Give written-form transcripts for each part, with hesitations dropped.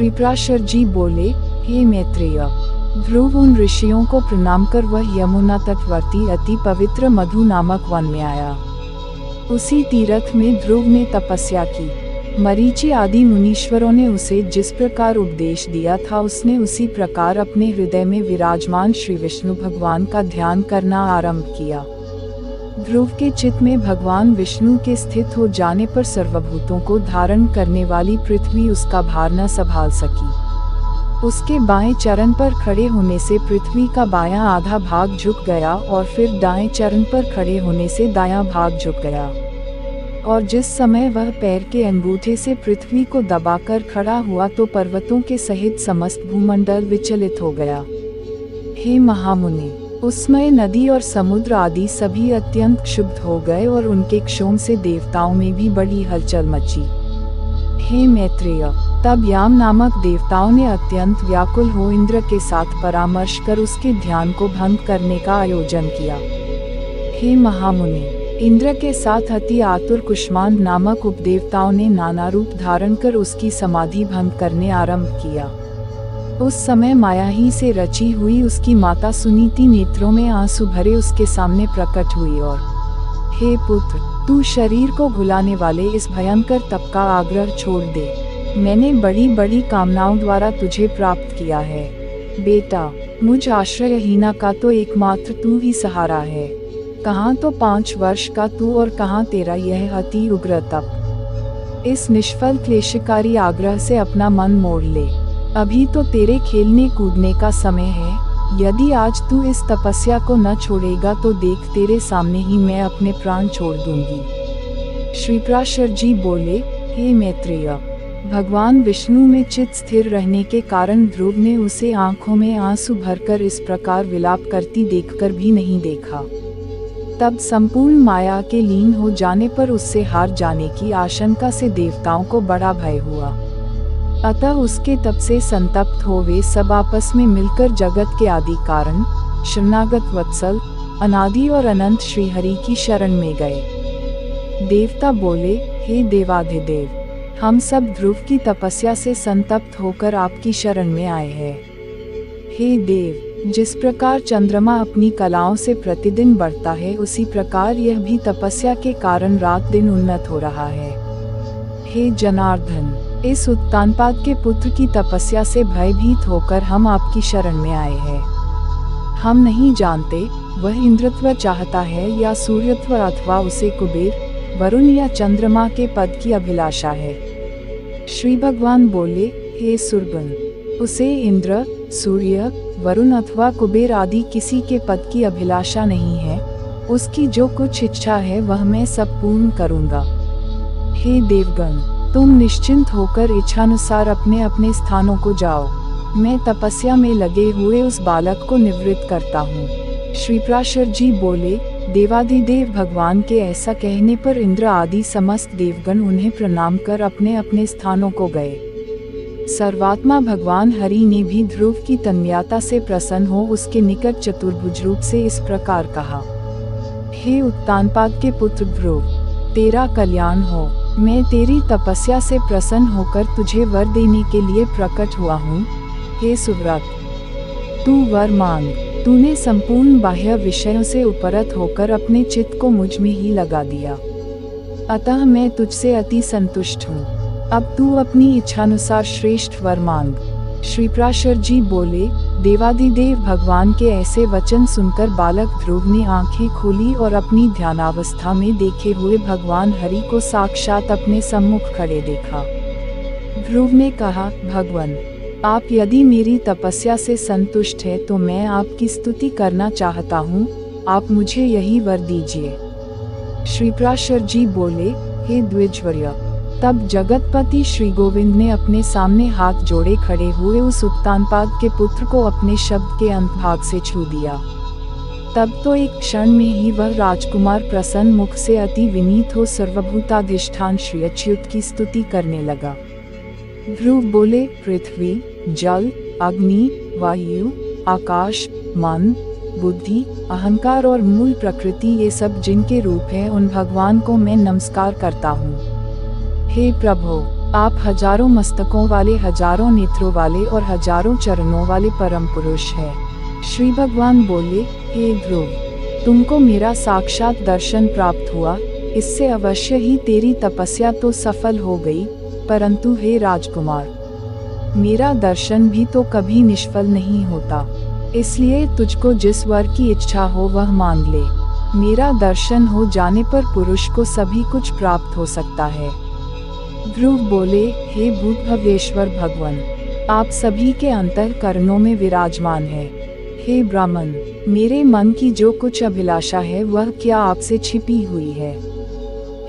श्रीप्राशर जी बोले, हे मैत्रेय, ध्रुव उन ऋषियों को प्रणाम कर वह यमुना तटवर्ती अति पवित्र मधु नामक वन में आया। उसी तीर्थ में ध्रुव ने तपस्या की। मरीचि आदि मुनीश्वरों ने उसे जिस प्रकार उपदेश दिया था उसने उसी प्रकार अपने हृदय में विराजमान श्री विष्णु भगवान का ध्यान करना आरंभ किया। ध्रुव के चित्त में भगवान विष्णु के स्थित हो जाने पर सर्वभूतों को धारण करने वाली पृथ्वी उसका भार न संभाल सकी। उसके बाएं चरण पर खड़े होने से पृथ्वी का बायां आधा भाग झुक गया और फिर दाएं चरण पर खड़े होने से दायां भाग झुक गया। और जिस समय वह पैर के अंगूठे से पृथ्वी को दबाकर खड़ा हुआ तो पर्वतों के सहित समस्त भूमंडल विचलित हो गया। हे महामुनि, उस समय नदी और समुद्र आदि सभी अत्यंत क्षुब्ध हो गए और उनके क्षोभ से देवताओं में भी बड़ी हलचल मची। हे मैत्रेय, तब याम नामक देवताओं ने अत्यंत व्याकुल हो इंद्र के साथ परामर्श कर उसके ध्यान को भंग करने का आयोजन किया। हे महामुनि, इंद्र के साथ अति आतुर कुष्मांड नामक उपदेवताओं ने नाना रूप धारण कर उसकी समाधि भंग करने आरंभ किया। उस समय माया ही से रची हुई उसकी माता सुनीति नेत्रों में आंसू भरे उसके सामने प्रकट हुई और, हे पुत्र, तू शरीर को भुलाने वाले इस भयंकर तप का आग्रह छोड़ दे। मैंने बड़ी बड़ी कामनाओं द्वारा तुझे प्राप्त किया है। बेटा, मुझ आश्रयहीना का तो एकमात्र तू ही सहारा है। कहाँ तो 5 वर्ष का तू और कहाँ तेरा यह अति उग्र तप। इस निष्फल क्लेशकारी आग्रह से अपना मन मोड़ ले। अभी तो तेरे खेलने कूदने का समय है। यदि आज तू इस तपस्या को न छोड़ेगा तो देख तेरे सामने ही मैं अपने प्राण छोड़ दूंगी। श्रीप्राशर जी बोले, हे मैत्रेय, भगवान विष्णु में चित्त स्थिर रहने के कारण ध्रुव ने उसे आंखों में आंसू भरकर इस प्रकार विलाप करती देखकर भी नहीं देखा। तब संपूर्ण माया के लीन हो जाने पर उससे हार जाने की आशंका से देवताओं को बड़ा भय हुआ। अतः उसके तप से संतप्त हो वे सब आपस में मिलकर जगत के आदि कारण, शरणागत वत्सल, अनादि और अनंत श्रीहरि की शरण में गए। देवता बोले, हे देवाधिदेव, हम सब ध्रुव की तपस्या से संतप्त होकर आपकी शरण में आए हैं। हे देव, जिस प्रकार चंद्रमा अपनी कलाओं से प्रतिदिन बढ़ता है उसी प्रकार यह भी तपस्या के कारण रात दिन उन्नत हो रहा है। हे जनार्दन, इस उत्तानपाद के पुत्र की तपस्या से भयभीत होकर हम आपकी शरण में आए हैं। हम नहीं जानते वह इंद्रत्व चाहता है या सूर्यत्व अथवा उसे कुबेर, वरुण या चंद्रमा के पद की अभिलाषा है। श्री भगवान बोले, हे सुरगण, उसे इंद्र, सूर्य, वरुण अथवा कुबेर आदि किसी के पद की अभिलाषा नहीं है। उसकी जो कुछ इच्छा है वह मैं सब पूर्ण करूंगा। हे देवगण, तुम निश्चिंत होकर इच्छानुसार अपने अपने स्थानों को जाओ। मैं तपस्या में लगे हुए उस बालक को निवृत्त करता हूँ। श्रीप्राशर जी बोले, देवाधिदेव भगवान के ऐसा कहने पर इंद्र आदि समस्त देवगण उन्हें प्रणाम कर अपने अपने स्थानों को गए। सर्वात्मा भगवान हरि ने भी ध्रुव की तन्मयता से प्रसन्न हो उसके निकट चतुर्भुज रूप से इस प्रकार कहा, हे उत्तानपाद के पुत्र ध्रुव, तेरा कल्याण हो। मैं तेरी तपस्या से प्रसन्न होकर तुझे वर देने के लिए प्रकट हुआ हूँ। हे सुव्रत, तू वर मांग। तूने संपूर्ण बाह्य विषयों से उपरत होकर अपने चित्त को मुझ में ही लगा दिया, अतः मैं तुझसे अति संतुष्ट हूँ। अब तू अपनी इच्छानुसार श्रेष्ठ वर मांग। श्रीप्राशर जी बोले, देवाधिदेव भगवान के ऐसे वचन सुनकर बालक ध्रुव ने आंखें खोली और अपनी ध्यानावस्था में देखे हुए भगवान हरि को साक्षात अपने सम्मुख खड़े देखा। ध्रुव ने कहा, भगवान, आप यदि मेरी तपस्या से संतुष्ट है तो मैं आपकी स्तुति करना चाहता हूँ। आप मुझे यही वर दीजिए। श्रीप्राशर जी बोले, हे द्विजवर्य, तब जगतपति श्री गोविंद ने अपने सामने हाथ जोड़े खड़े हुए उस उत्तानपाद के पुत्र को अपने शब्द के अंत भाग से छू दिया। तब तो एक क्षण में ही वह राजकुमार प्रसन्न मुख से अति विनीत हो सर्वभूताधिष्ठान श्री अच्युत की स्तुति करने लगा। ध्रुव बोले, पृथ्वी, जल, अग्नि, वायु, आकाश, मन, बुद्धि, अहंकार और मूल प्रकृति ये सब जिनके रूप हैं उन भगवान को मैं नमस्कार करता हूँ। हे प्रभु, आप हजारों मस्तकों वाले, हजारों नेत्रों वाले और हजारों चरणों वाले परम पुरुष हैं। श्री भगवान बोले, हे ध्रुव, तुमको मेरा साक्षात दर्शन प्राप्त हुआ, इससे अवश्य ही तेरी तपस्या तो सफल हो गई, परंतु हे राजकुमार, मेरा दर्शन भी तो कभी निष्फल नहीं होता, इसलिए तुझको जिस वर की इच्छा हो वह मांग ले। मेरा दर्शन हो जाने पर पुरुष को सभी कुछ प्राप्त हो सकता है। ध्रुव बोले, हे भूत भव्येश्वर भगवान, आप सभी के अंतःकरणों में विराजमान है। हे ब्राह्मण, मेरे मन की जो कुछ अभिलाषा है वह क्या आपसे छिपी हुई है?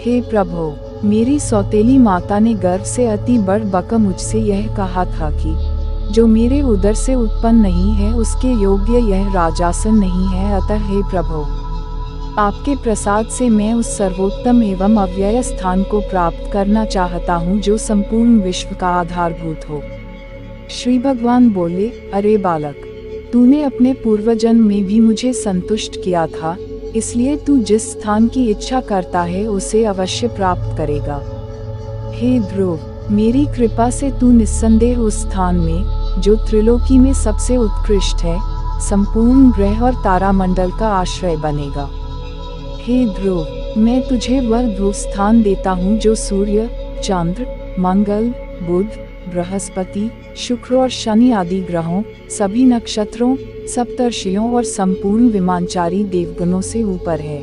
हे प्रभु, मेरी सौतेली माता ने गर्भ से अति बड़बक मुझसे यह कहा था कि जो मेरे उदर से उत्पन्न नहीं है उसके योग्य यह राजासन नहीं है। अतः हे प्रभु, आपके प्रसाद से मैं उस सर्वोत्तम एवं अव्यय स्थान को प्राप्त करना चाहता हूँ जो संपूर्ण विश्व का आधारभूत हो। श्री भगवान बोले, अरे बालक, तूने अपने पूर्वजन्म में भी मुझे संतुष्ट किया था, इसलिए तू जिस स्थान की इच्छा करता है उसे अवश्य प्राप्त करेगा। हे ध्रुव, मेरी कृपा से तू निस्संदेह उस स्थान में, जो त्रिलोकी में सबसे उत्कृष्ट है, संपूर्ण ग्रह और तारामंडल का आश्रय बनेगा। हे ध्रुव, मैं तुझे वह ध्रुव स्थान देता हूँ जो सूर्य, चंद्र, मंगल, बुध, बृहस्पति, शुक्र और शनि आदि ग्रहों, सभी नक्षत्रों, सप्तर्षियों और संपूर्ण विमानचारी देवगणों से ऊपर है।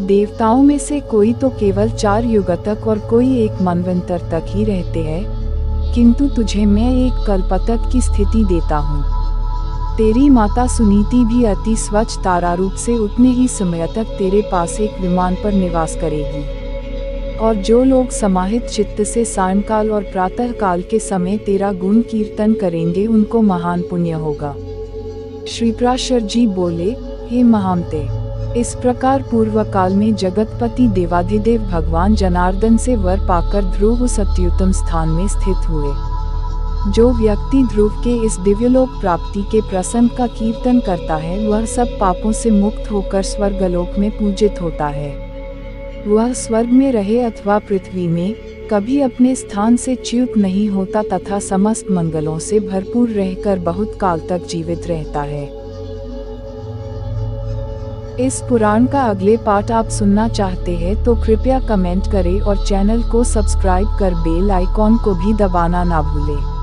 देवताओं में से कोई तो केवल 4 युग तक और कोई 1 मनवंतर तक ही रहते हैं, किंतु तुझे मैं 1 कल्पतक की स्थिति देता हूँ। तेरी माता सुनीति भी अति स्वच्छ तारारूप से उतने ही समय तक तेरे पास एक विमान पर निवास करेगी, और जो लोग समाहित चित्त से सायंकाल और प्रातः काल के समय तेरा गुण कीर्तन करेंगे उनको महान पुण्य होगा। श्री पराशर जी बोले, हे महामते, इस प्रकार पूर्व काल में जगतपति देवाधिदेव भगवान जनार्दन से वर पाकर ध्रुव उस अत्युत्तम स्थान में स्थित हुए। जो व्यक्ति ध्रुव के इस दिव्यलोक प्राप्ति के प्रसंग का कीर्तन करता है वह सब पापों से मुक्त होकर स्वर्गलोक में पूजित होता है। वह स्वर्ग में रहे अथवा पृथ्वी में, कभी अपने स्थान से च्युत नहीं होता तथा समस्त मंगलों से भरपूर रहकर बहुत काल तक जीवित रहता है। इस पुराण का अगले पार्ट आप सुनना चाहते हैं तो कृपया कमेंट करें और चैनल को सब्सक्राइब कर बेल आइकॉन को भी दबाना ना भूलें।